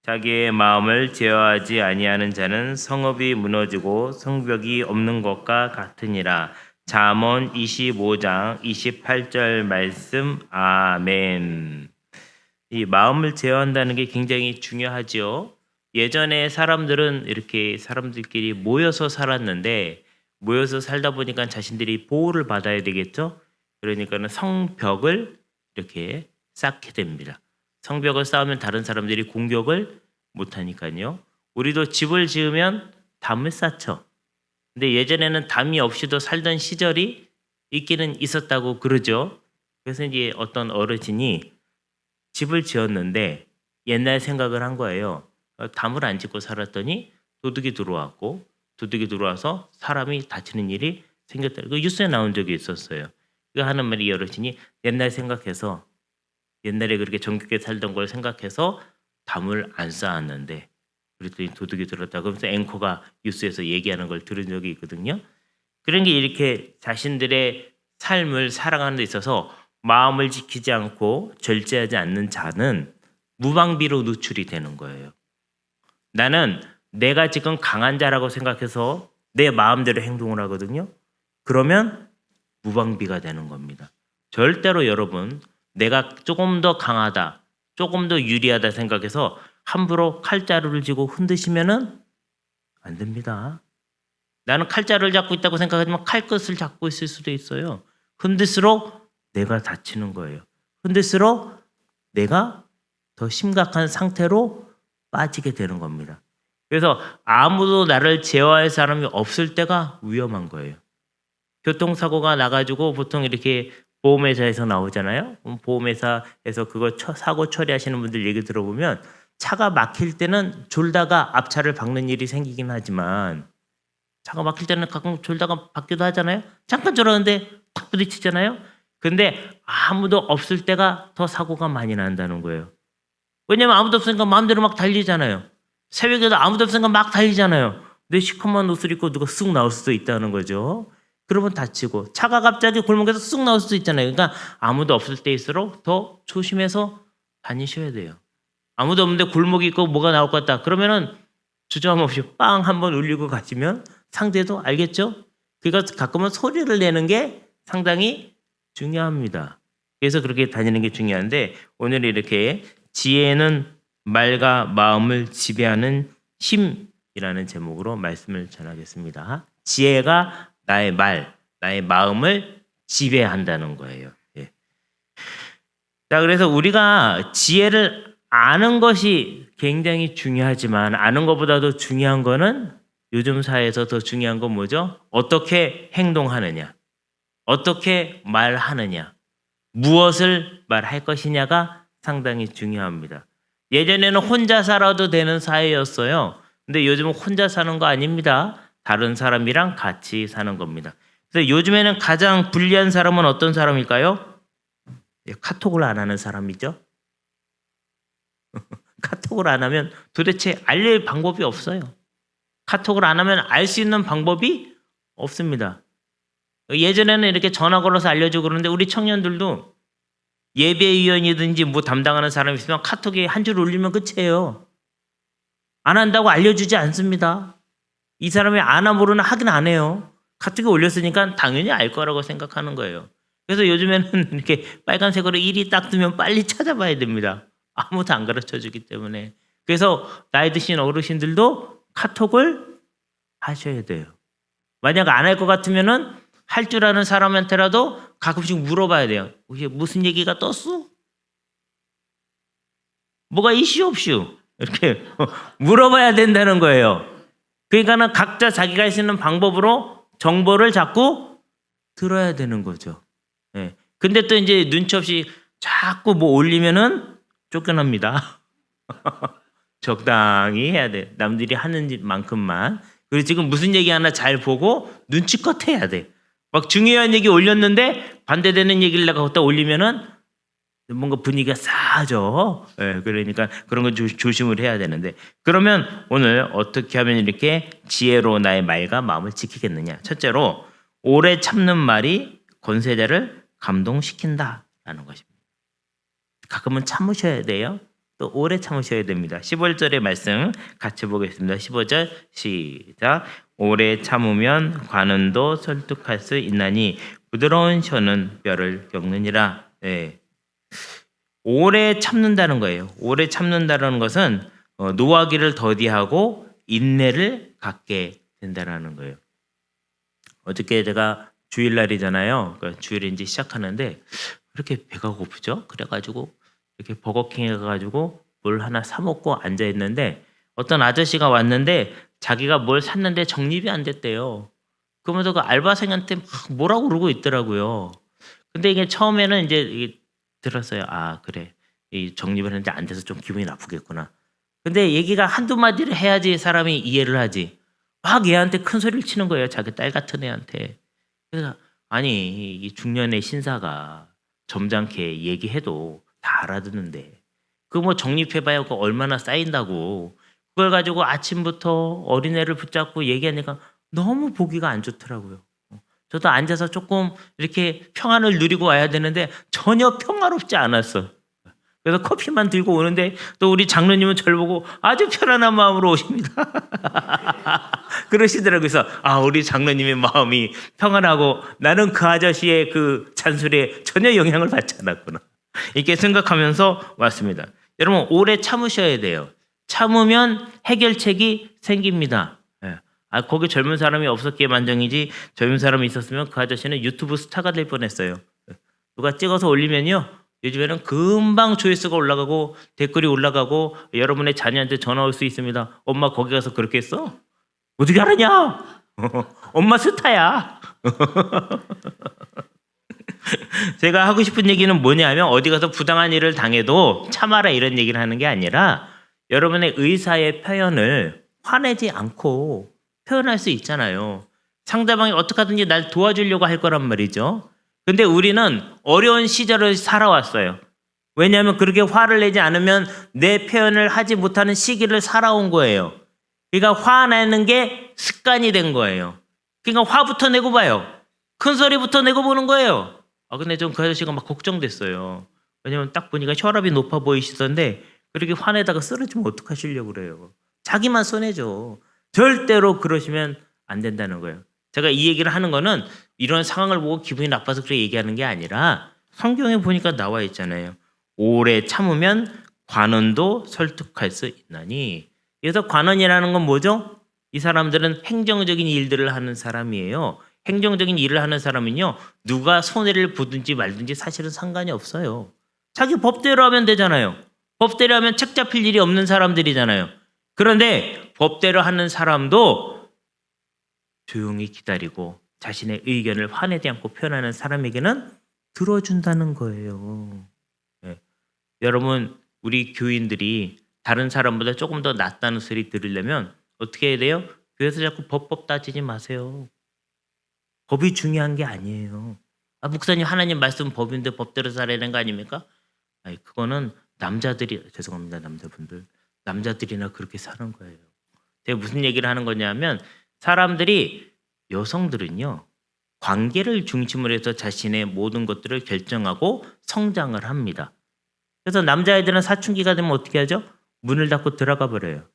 자기의 마음을 제어하지 아니하는 자는 성읍이 무너지고 성벽이 없는 것과 같으니라. 잠언 25장 28절 말씀. 아멘. 이 마음을 제어한다는 게 굉장히 중요하죠. 예전에 사람들은 이렇게 사람들끼리 모여서 살았는데 모여서 살다 보니까 자신들이 보호를 받아야 되겠죠. 그러니까는 성벽을 이렇게 쌓게 됩니다. 성벽을 쌓으면 다른 사람들이 공격을 못하니까요. 우리도 집을 지으면 담을 쌓죠. 근데 예전에는 담이 없이도 살던 시절이 있기는 있었다고 그러죠. 그래서 이제 어떤 어르신이 집을 지었는데 옛날 생각을 한 거예요. 담을 안 짓고 살았더니 도둑이 들어왔고 도둑이 들어와서 사람이 다치는 일이 생겼다. 그 뉴스에 나온 적이 있었어요. 그 하는 말이 이 어르신이 옛날 생각해서 옛날에 그렇게 정겹게 살던 걸 생각해서 담을 안 쌓았는데 그랬더니 도둑이 들었다. 그러면서 앵커가 뉴스에서 얘기하는 걸 들은 적이 있거든요. 그런 게 이렇게 자신들의 삶을 살아가는 데 있어서 마음을 지키지 않고 절제하지 않는 자는 무방비로 노출이 되는 거예요. 나는 내가 지금 강한 자라고 생각해서 내 마음대로 행동을 하거든요. 그러면 무방비가 되는 겁니다. 절대로 여러분 내가 조금 더 강하다, 조금 더 유리하다 생각해서 함부로 칼자루를 쥐고 흔드시면은 안 됩니다. 나는 칼자루를 잡고 있다고 생각하지만 칼끝을 잡고 있을 수도 있어요. 흔들수록 내가 다치는 거예요. 흔들수록 내가 더 심각한 상태로 빠지게 되는 겁니다. 그래서 아무도 나를 제어할 사람이 없을 때가 위험한 거예요. 교통사고가 나가지고 보통 이렇게 보험회사에서 나오잖아요. 보험회사에서 그거 사고 처리하시는 분들 얘기 들어보면 차가 막힐 때는 졸다가 앞차를 박는 일이 생기긴 하지만 차가 막힐 때는 가끔 졸다가 박기도 하잖아요. 잠깐 졸았는데 탁 부딪히잖아요. 근데 아무도 없을 때가 더 사고가 많이 난다는 거예요. 왜냐면 아무도 없으니까 마음대로 막 달리잖아요. 새벽에도 아무도 없으니까 막 달리잖아요. 내 시커먼 옷을 입고 누가 쑥 나올 수도 있다는 거죠. 그러면 다치고 차가 갑자기 골목에서 쑥 나올 수도 있잖아요. 그러니까 아무도 없을 때일수록 더 조심해서 다니셔야 돼요. 아무도 없는데 골목이 있고 뭐가 나올 것 같다. 그러면은 주저함없이 빵 한번 울리고 가시면 상대도 알겠죠? 그러니까 가끔은 소리를 내는 게 상당히 중요합니다. 그래서 그렇게 다니는 게 중요한데 오늘 이렇게 지혜는 말과 마음을 지배하는 힘이라는 제목으로 말씀을 전하겠습니다. 지혜가 나의 말, 나의 마음을 지배한다는 거예요. 예. 자, 그래서 우리가 지혜를 아는 것이 굉장히 중요하지만 아는 것보다도 중요한 거는 요즘 사회에서 더 중요한 건 뭐죠? 어떻게 행동하느냐, 어떻게 말하느냐, 무엇을 말할 것이냐가 상당히 중요합니다. 예전에는 혼자 살아도 되는 사회였어요. 근데 요즘은 혼자 사는 거 아닙니다. 다른 사람이랑 같이 사는 겁니다. 그래서 요즘에는 가장 불리한 사람은 어떤 사람일까요? 카톡을 안 하는 사람이죠. 카톡을 안 하면 도대체 알릴 방법이 없어요. 카톡을 안 하면 알 수 있는 방법이 없습니다. 예전에는 이렇게 전화 걸어서 알려주고 그러는데 우리 청년들도 예배위원이든지 뭐 담당하는 사람이 있으면 카톡에 한 줄 올리면 끝이에요. 안 한다고 알려주지 않습니다. 이 사람이 아나 모르나 하긴 안 해요. 카톡에 올렸으니까 당연히 알 거라고 생각하는 거예요. 그래서 요즘에는 이렇게 빨간색으로 1이 딱 뜨면 빨리 찾아봐야 됩니다. 아무도 안 가르쳐 주기 때문에. 그래서 나이 드신 어르신들도 카톡을 하셔야 돼요. 만약 안 할 것 같으면은 할 줄 아는 사람한테라도 가끔씩 물어봐야 돼요. 혹시 무슨 얘기가 떴어? 뭐가 이슈 없슈? 이렇게 물어봐야 된다는 거예요. 그러니까는 각자 자기가 할 수 있는 방법으로 정보를 자꾸 들어야 되는 거죠. 예. 근데 또 이제 눈치 없이 자꾸 뭐 올리면은 쫓겨납니다. 적당히 해야 돼. 남들이 하는 만큼만. 그리고 지금 무슨 얘기 하나 잘 보고 눈치껏 해야 돼. 막 중요한 얘기 올렸는데 반대되는 얘기를 내가 갖다 올리면은 뭔가 분위기가 싸하죠. 예, 그러니까 그런 거 조심을 해야 되는데 그러면 오늘 어떻게 하면 이렇게 지혜로 나의 말과 마음을 지키겠느냐. 첫째로 오래 참는 말이 권세자를 감동시킨다라는 것입니다. 가끔은 참으셔야 돼요. 또 오래 참으셔야 됩니다. 15절의 말씀 같이 보겠습니다. 15절 시작. 오래 참으면 관원도 설득할 수 있나니 부드러운 혀는 뼈를 꺾느니라. 네. 오래 참는다는 거예요. 오래 참는다는 것은 노하기를 더디하고 인내를 갖게 된다는 거예요. 어저께 제가 주일날이잖아요. 그러니까 주일에 이제 시작하는데 그렇게 배가 고프죠. 그래가지고 이렇게 버거킹에 가가지고 뭘 하나 사 먹고 앉아 있는데 어떤 아저씨가 왔는데 자기가 뭘 샀는데 정립이 안 됐대요. 그러면서 그 알바생한테 막 뭐라고 그러고 있더라고요. 근데 이게 처음에는 이제 이게 들었어요. 아 그래, 이 정립을 했는데 안 돼서 좀 기분이 나쁘겠구나. 근데 얘기가 한두 마디를 해야지 사람이 이해를 하지. 막 얘한테 큰 소리를 치는 거예요. 자기 딸 같은 애한테. 그래서 아니 이 중년의 신사가 점잖게 얘기해도 다 알아듣는데 그 뭐 정립해봐야 그 얼마나 쌓인다고. 그걸 가지고 아침부터 어린애를 붙잡고 얘기하니까 너무 보기가 안 좋더라고요. 저도 앉아서 조금 이렇게 평안을 누리고 와야 되는데 전혀 평화롭지 않았어. 그래서 커피만 들고 오는데 또 우리 장로님은 저를 보고 아주 편안한 마음으로 오십니다. 그러시더라고요. 그래서 아 우리 장로님의 마음이 평안하고 나는 그 아저씨의 그 잔소리에 전혀 영향을 받지 않았구나. 이렇게 생각하면서 왔습니다. 여러분 오래 참으셔야 돼요. 참으면 해결책이 생깁니다. 예. 아 거기 젊은 사람이 없었기에 만정이지 젊은 사람이 있었으면 그 아저씨는 유튜브 스타가 될 뻔했어요. 누가 찍어서 올리면요. 요즘에는 금방 조회수가 올라가고 댓글이 올라가고 여러분의 자녀한테 전화 올 수 있습니다. 엄마 거기 가서 그렇게 했어? 어떻게 알았냐? 엄마 스타야. 제가 하고 싶은 얘기는 뭐냐면 어디 가서 부당한 일을 당해도 참아라 이런 얘기를 하는 게 아니라 여러분의 의사의 표현을 화내지 않고 표현할 수 있잖아요. 상대방이 어떻게 하든지 날 도와주려고 할 거란 말이죠. 근데 우리는 어려운 시절을 살아왔어요. 왜냐하면 그렇게 화를 내지 않으면 내 표현을 하지 못하는 시기를 살아온 거예요. 그러니까 화내는 게 습관이 된 거예요. 그러니까 화부터 내고 봐요. 큰 소리부터 내고 보는 거예요. 아 근데 좀 그 아저씨가 막 걱정됐어요. 왜냐면 딱 보니까 혈압이 높아 보이시던데 그렇게 화내다가 쓰러지면 어떡하시려고 그래요. 자기만 손해죠. 절대로 그러시면 안 된다는 거예요. 제가 이 얘기를 하는 거는 이런 상황을 보고 기분이 나빠서 그렇게 얘기하는 게 아니라 성경에 보니까 나와 있잖아요. 오래 참으면 관원도 설득할 수 있나니. 그래서 관원이라는 건 뭐죠? 이 사람들은 행정적인 일들을 하는 사람이에요. 행정적인 일을 하는 사람은요. 누가 손해를 보든지 말든지 사실은 상관이 없어요. 자기 법대로 하면 되잖아요. 법대로 하면 책 잡힐 일이 없는 사람들이잖아요. 그런데 법대로 하는 사람도 조용히 기다리고 자신의 의견을 화내지 않고 표현하는 사람에게는 들어준다는 거예요. 네. 여러분 우리 교인들이 다른 사람보다 조금 더 낫다는 소리 들으려면 어떻게 해야 돼요? 교회에서 자꾸 법 따지지 마세요. 법이 중요한 게 아니에요. 아, 목사님 하나님 말씀 법인데 법대로 살아야 되는 거 아닙니까? 아니, 그거는 남자들이 죄송합니다 남자분들 남자들이나 그렇게 사는 거예요. 제가 무슨 얘기를 하는 거냐면 사람들이 여성들은요 관계를 중심으로 해서 자신의 모든 것들을 결정하고 성장을 합니다. 그래서 남자애들은 사춘기가 되면 어떻게 하죠? 문을 닫고 들어가 버려요.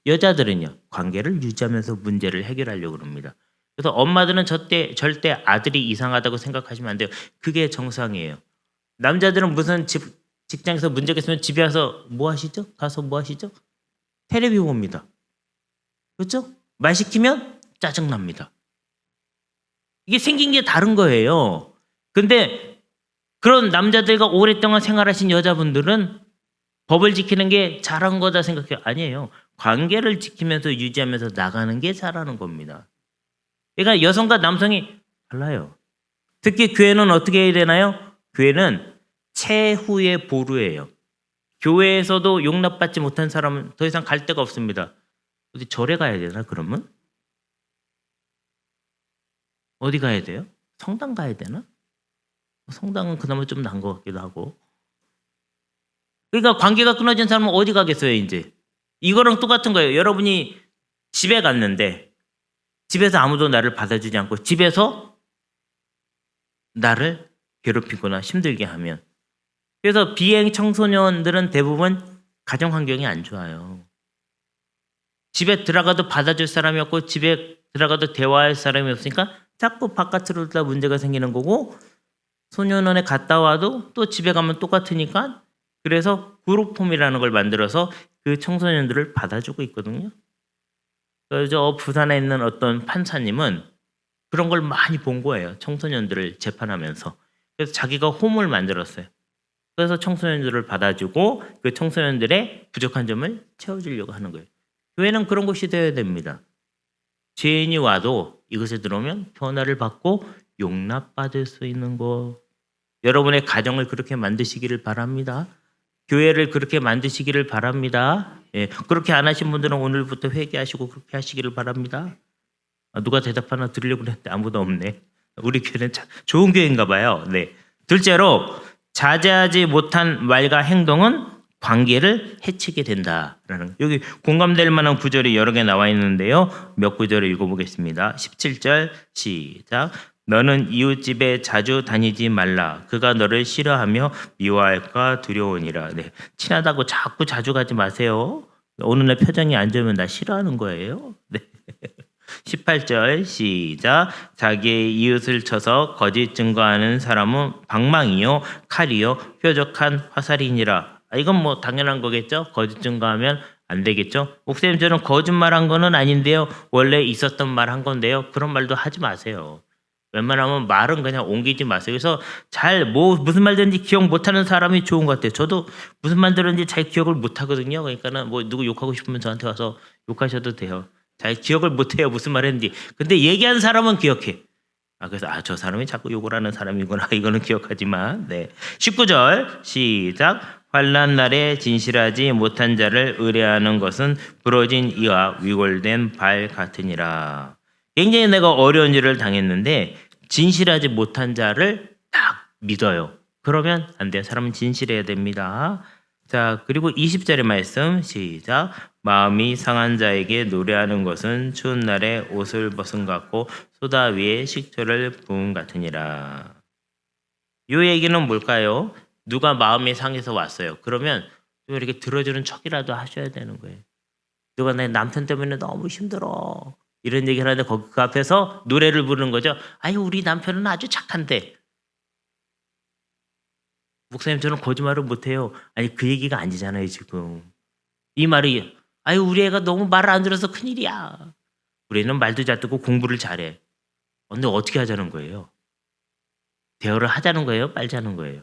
여자들은요 관계를 유지하면서 문제를 해결하려고 합니다. 그래서 엄마들은 절대 아들이 이상하다고 생각하시면 안 돼요. 그게 정상이에요. 남자들은 무슨 직장에서 문제가 있으면 집에 와서 뭐 하시죠? 가서 뭐 하시죠? 테레비 봅니다. 그렇죠? 말 시키면 짜증납니다. 이게 생긴 게 다른 거예요. 근데 그런 남자들과 오랫동안 생활하신 여자분들은 법을 지키는 게 잘한 거다 생각해요. 아니에요. 관계를 지키면서 유지하면서 나가는 게 잘하는 겁니다. 그러니까 여성과 남성이 달라요. 특히 교회는 어떻게 해야 되나요? 교회는 최후의 보루예요. 교회에서도 용납받지 못한 사람은 더 이상 갈 데가 없습니다. 어디 절에 가야 되나 그러면? 어디 가야 돼요? 성당 가야 되나? 성당은 그나마 좀 나은 것 같기도 하고. 그러니까 관계가 끊어진 사람은 어디 가겠어요 이제. 이거랑 똑같은 거예요. 여러분이 집에 갔는데 집에서 아무도 나를 받아주지 않고 집에서 나를 괴롭히거나 힘들게 하면 그래서 비행 청소년들은 대부분 가정 환경이 안 좋아요. 집에 들어가도 받아줄 사람이 없고 집에 들어가도 대화할 사람이 없으니까 자꾸 바깥으로 다 문제가 생기는 거고, 소년원에 갔다 와도 또 집에 가면 똑같으니까, 그래서 그룹홈이라는 걸 만들어서 그 청소년들을 받아주고 있거든요. 그래서 부산에 있는 어떤 판사님은 그런 걸 많이 본 거예요. 청소년들을 재판하면서. 그래서 자기가 홈을 만들었어요. 그래서 청소년들을 받아주고 그 청소년들의 부족한 점을 채워주려고 하는 거예요. 교회는 그런 곳이 되어야 됩니다. 죄인이 와도 이것에 들어오면 변화를 받고 용납받을 수 있는 것. 여러분의 가정을 그렇게 만드시기를 바랍니다. 교회를 그렇게 만드시기를 바랍니다. 예, 그렇게 안 하신 분들은 오늘부터 회개하시고 그렇게 하시기를 바랍니다. 누가 대답 하나 드리려고 했는데 아무도 없네. 우리 교회는 좋은 교회인가 봐요. 네. 둘째로, 자제하지 못한 말과 행동은 관계를 해치게 된다라는, 여기 공감될 만한 구절이 여러 개 나와 있는데요. 몇 구절을 읽어보겠습니다. 17절 시작. 너는 이웃집에 자주 다니지 말라. 그가 너를 싫어하며 미워할까 두려우니라. 네. 친하다고 자꾸 자주 가지 마세요. 어느 날 표정이 안 좋으면 나 싫어하는 거예요. 네. 18절 시작. 자기의 이웃을 쳐서 거짓 증거하는 사람은 방망이요 칼이요 뾰족한 화살이니라. 이건 뭐 당연한 거겠죠. 거짓 증거하면 안 되겠죠. 목사님, 저는 거짓말한 거는 아닌데요, 원래 있었던 말 한 건데요, 그런 말도 하지 마세요. 웬만하면 말은 그냥 옮기지 마세요. 그래서 무슨 말 들은지 기억 못하는 사람이 좋은 것 같아요. 저도 무슨 말 들은지 잘 기억을 못하거든요. 그러니까는 뭐 누구 욕하고 싶으면 저한테 와서 욕하셔도 돼요. 잘 기억을 못해요, 무슨 말 했는지. 근데 얘기한 사람은 기억해. 그래서 저 사람이 자꾸 욕을 하는 사람이구나. 이거는 기억하지만. 네. 19절 시작. 환난 날에 진실하지 못한 자를 의뢰하는 것은 부러진 이와 위골된 발 같으니라. 굉장히 내가 어려운 일을 당했는데 진실하지 못한 자를 딱 믿어요. 그러면 안 돼요. 사람은 진실해야 됩니다. 자, 그리고 20절의 말씀 시작. 마음이 상한 자에게 노래하는 것은 추운 날에 옷을 벗은 것 같고 소다 위에 식초를 부은 같으니라. 이 얘기는 뭘까요? 누가 마음이 상해서 왔어요. 그러면 좀 이렇게 들어주는 척이라도 하셔야 되는 거예요. 누가 내 남편 때문에 너무 힘들어, 이런 얘기를 하는데 그 앞에서 노래를 부르는 거죠. 아유, 우리 남편은 아주 착한데. 목사님, 저는 거짓말을 못해요. 아니, 그 얘기가 아니잖아요 지금. 이 말이, 아유, 우리 애가 너무 말을 안 들어서 큰일이야. 우리 애는 말도 잘 듣고 공부를 잘해. 근데 어떻게 하자는 거예요? 대화를 하자는 거예요? 말자는 거예요?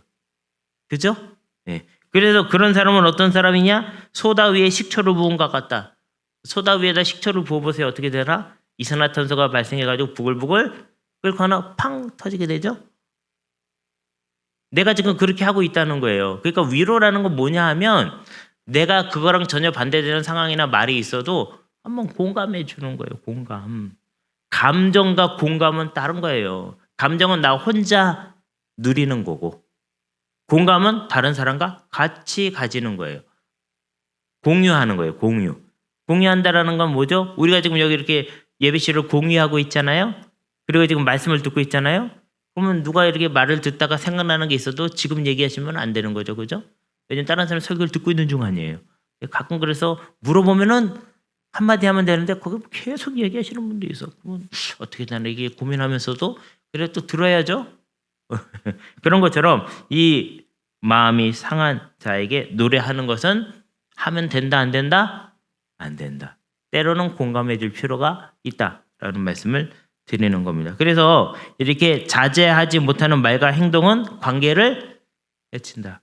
그죠? 네. 그래서 그런 사람은 어떤 사람이냐? 소다 위에 식초를 부은 것 같다. 소다 위에다 식초를 부어보세요. 어떻게 되나? 이산화탄소가 발생해가지고 부글부글 끓고 하나 팡 터지게 되죠? 내가 지금 그렇게 하고 있다는 거예요. 그러니까 위로라는 건 뭐냐 하면, 내가 그거랑 전혀 반대되는 상황이나 말이 있어도 한번 공감해 주는 거예요. 공감. 감정과 공감은 다른 거예요. 감정은 나 혼자 누리는 거고, 공감은 다른 사람과 같이 가지는 거예요. 공유하는 거예요. 공유한다라는 건 뭐죠? 우리가 지금 여기 이렇게 예배실을 공유하고 있잖아요. 그리고 지금 말씀을 듣고 있잖아요. 그러면 누가 이렇게 말을 듣다가 생각나는 게 있어도 지금 얘기하시면 안 되는 거죠. 그죠? 왜냐면 다른 사람 설교를 듣고 있는 중 아니에요. 가끔 그래서 물어보면은 한마디 하면 되는데 거기 계속 얘기하시는 분도 있어. 그러면 어떻게 나는 이게 고민하면서도 그래 또 들어야죠. 그런 것처럼 이 마음이 상한 자에게 노래하는 것은 하면 된다, 안 된다? 안 된다. 때로는 공감해 줄 필요가 있다라는 말씀을 드리는 겁니다. 그래서 이렇게 자제하지 못하는 말과 행동은 관계를 해친다.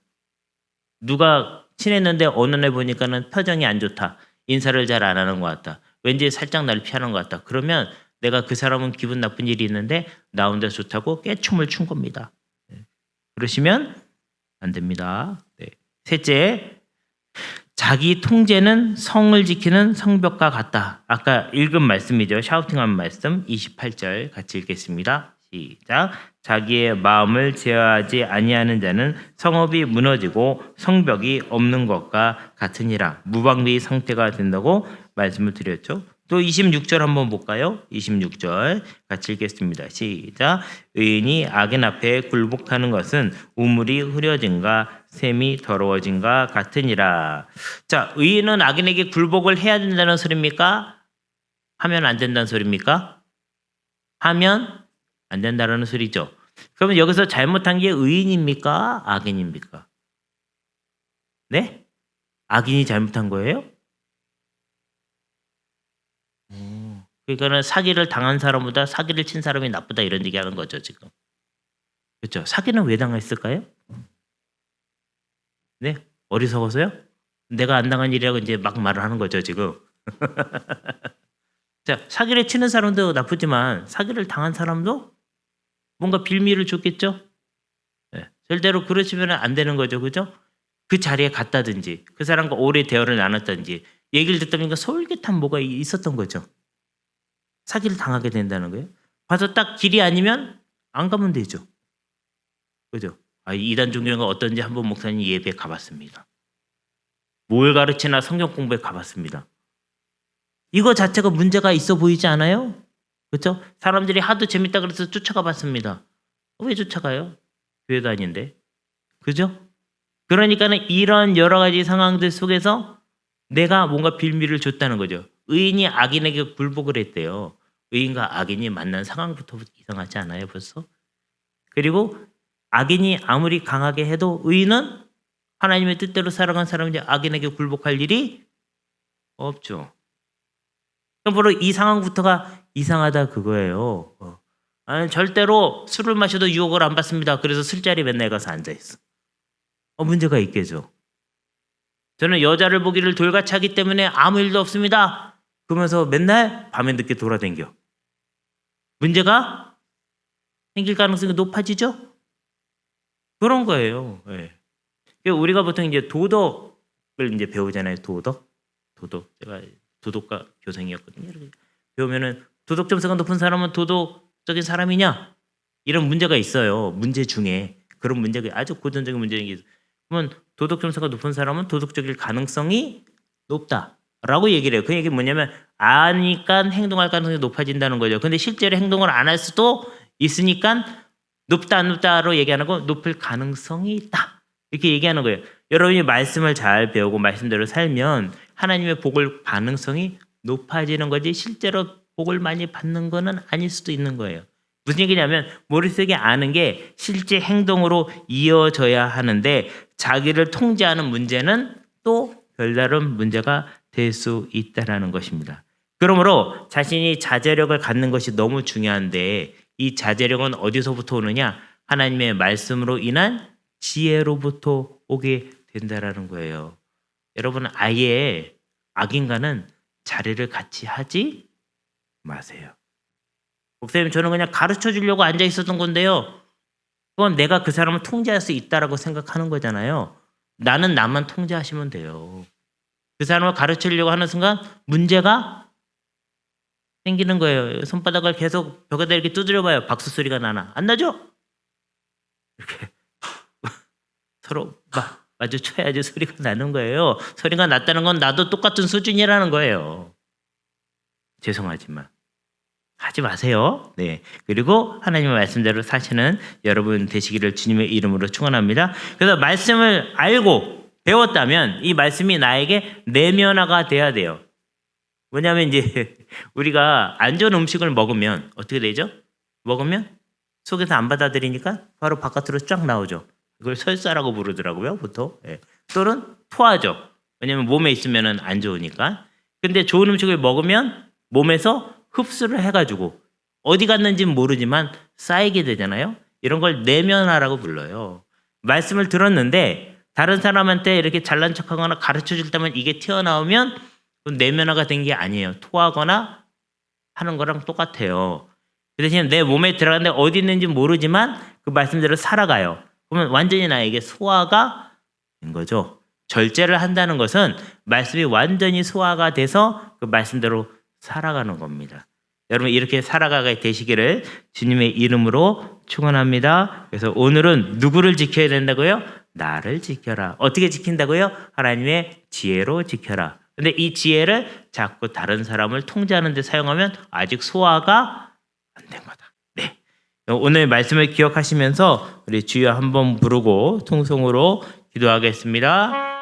누가 친했는데 어느 날 보니까는 표정이 안 좋다. 인사를 잘 안 하는 것 같다. 왠지 살짝 날 피하는 것 같다. 그러면 내가 그 사람은 기분 나쁜 일이 있는데 나 혼자 좋다고 깨춤을 춘 겁니다. 그러시면 안 됩니다. 네. 셋째, 자기 통제는 성을 지키는 성벽과 같다. 아까 읽은 말씀이죠. 샤우팅한 말씀 28절 같이 읽겠습니다. 시작. 자기의 마음을 제어하지 아니하는 자는 성읍이 무너지고 성벽이 없는 것과 같으니라. 무방비 상태가 된다고 말씀을 드렸죠. 또 26절 한번 볼까요? 26절 같이 읽겠습니다. 시작. 의인이 악인 앞에 굴복하는 것은 우물이 흐려짐과 셈이 더러워진과 같으니라. 자, 의인은 악인에게 굴복을 해야 된다는 소리입니까? 하면 안 된다는 소리입니까? 하면 안 된다는 소리죠. 그러면 여기서 잘못한 게 의인입니까? 악인입니까? 네? 악인이 잘못한 거예요? 그러니까는 사기를 당한 사람보다 사기를 친 사람이 나쁘다 이런 얘기하는 거죠 지금. 그렇죠? 사기는 왜 당했을까요? 네? 어리석어서요? 내가 안 당한 일이라고 이제 막 말을 하는 거죠 지금. 자, 사기를 치는 사람도 나쁘지만 사기를 당한 사람도 뭔가 빌미를 줬겠죠? 네. 절대로 그러시면 안 되는 거죠, 그죠? 그 자리에 갔다든지 그 사람과 오래 대화를 나눴다든지 얘기를 듣다 보니까 솔깃한 뭐가 있었던 거죠. 사기를 당하게 된다는 거예요. 가서 딱 길이 아니면 안 가면 되죠. 그죠? 이단 종교가 어떤지 한번 목사님 예배에 가봤습니다. 뭘 가르치나 성경 공부에 가봤습니다. 이거 자체가 문제가 있어 보이지 않아요? 그렇죠? 사람들이 하도 재밌다 그래서 쫓아가 봤습니다. 왜 쫓아가요? 교회도 아닌데. 그죠? 그러니까는 이런 여러 가지 상황들 속에서 내가 뭔가 빌미를 줬다는 거죠. 의인이 악인에게 굴복을 했대요. 의인과 악인이 만난 상황부터 이상하지 않아요, 벌써? 그리고 악인이 아무리 강하게 해도 의인은 하나님의 뜻대로 살아간 사람인데 악인에게 굴복할 일이 없죠. 그럼 바로 이 상황부터가 이상하다 그거예요. 절대로 술을 마셔도 유혹을 안 받습니다. 그래서 술자리 맨날 가서 앉아있어. 문제가 있겠죠. 저는 여자를 보기를 돌같이 하기 때문에 아무 일도 없습니다. 그러면서 맨날 밤에 늦게 돌아다녀. 문제가 생길 가능성이 높아지죠? 그런 거예요. 네. 우리가 보통 이제 도덕을 이제 배우잖아요. 도덕. 제가 도덕과 교생이었거든요. 배우면은 도덕 점수가 높은 사람은 도덕적인 사람이냐? 이런 문제가 있어요. 문제 중에 그런 문제가 아주 고전적인 문제인 게 그러면 도덕 점수가 높은 사람은 도덕적일 가능성이 높다라고 얘기를 해요. 그 얘기는 뭐냐면 아니까 행동할 가능성이 높아진다는 거죠. 근데 실제로 행동을 안 할 수도 있으니까 높다 안 높다로 얘기 안 하고 높을 가능성이 있다. 이렇게 얘기하는 거예요. 여러분이 말씀을 잘 배우고 말씀대로 살면 하나님의 복을 가능성이 높아지는 거지 실제로 복을 많이 받는 거는 아닐 수도 있는 거예요. 무슨 얘기냐면 머릿속에 아는 게 실제 행동으로 이어져야 하는데 자기를 통제하는 문제는 또 별다른 문제가 될 수 있다는 것입니다. 그러므로 자신이 자제력을 갖는 것이 너무 중요한데 이 자제력은 어디서부터 오느냐? 하나님의 말씀으로 인한 지혜로부터 오게 된다라는 거예요. 여러분 아예 악인과는 자리를 같이 하지 마세요. 목사님 저는 그냥 가르쳐 주려고 앉아 있었던 건데요. 그건 내가 그 사람을 통제할 수 있다라고 생각하는 거잖아요. 나는 나만 통제하시면 돼요. 그 사람을 가르치려고 하는 순간 문제가 생기는 거예요. 손바닥을 계속 벽에다 이렇게 두드려봐요. 박수 소리가 나나? 안 나죠? 이렇게 서로 마주쳐야지 소리가 나는 거예요. 소리가 났다는 건 나도 똑같은 수준이라는 거예요. 죄송하지만 하지 마세요. 네. 그리고 하나님의 말씀대로 사시는 여러분 되시기를 주님의 이름으로 축원합니다. 그래서 말씀을 알고 배웠다면 이 말씀이 나에게 내면화가 돼야 돼요. 뭐냐면 이제 우리가 안 좋은 음식을 먹으면 어떻게 되죠? 먹으면 속에서 안 받아들이니까 바로 바깥으로 쫙 나오죠. 이걸 설사라고 부르더라고요, 보통. 네. 또는 토하죠. 왜냐면 몸에 있으면 안 좋으니까. 근데 좋은 음식을 먹으면 몸에서 흡수를 해가지고 어디 갔는지는 모르지만 쌓이게 되잖아요. 이런 걸 내면화라고 불러요. 말씀을 들었는데 다른 사람한테 이렇게 잘난 척하거나 가르쳐줄 때만 이게 튀어나오면 내면화가 된 게 아니에요. 토하거나 하는 거랑 똑같아요. 그 대신 내 몸에 들어가는데 어디 있는지 모르지만 그 말씀대로 살아가요. 그러면 완전히 나에게 소화가 된 거죠. 절제를 한다는 것은 말씀이 완전히 소화가 돼서 그 말씀대로 살아가는 겁니다. 여러분 이렇게 살아가게 되시기를 주님의 이름으로 축원합니다. 그래서 오늘은 누구를 지켜야 된다고요? 나를 지켜라. 어떻게 지킨다고요? 하나님의 지혜로 지켜라. 근데 이 지혜를 자꾸 다른 사람을 통제하는 데 사용하면 아직 소화가 안 된 거다. 네. 오늘 말씀을 기억하시면서 우리 주여 한번 부르고 통성으로 기도하겠습니다.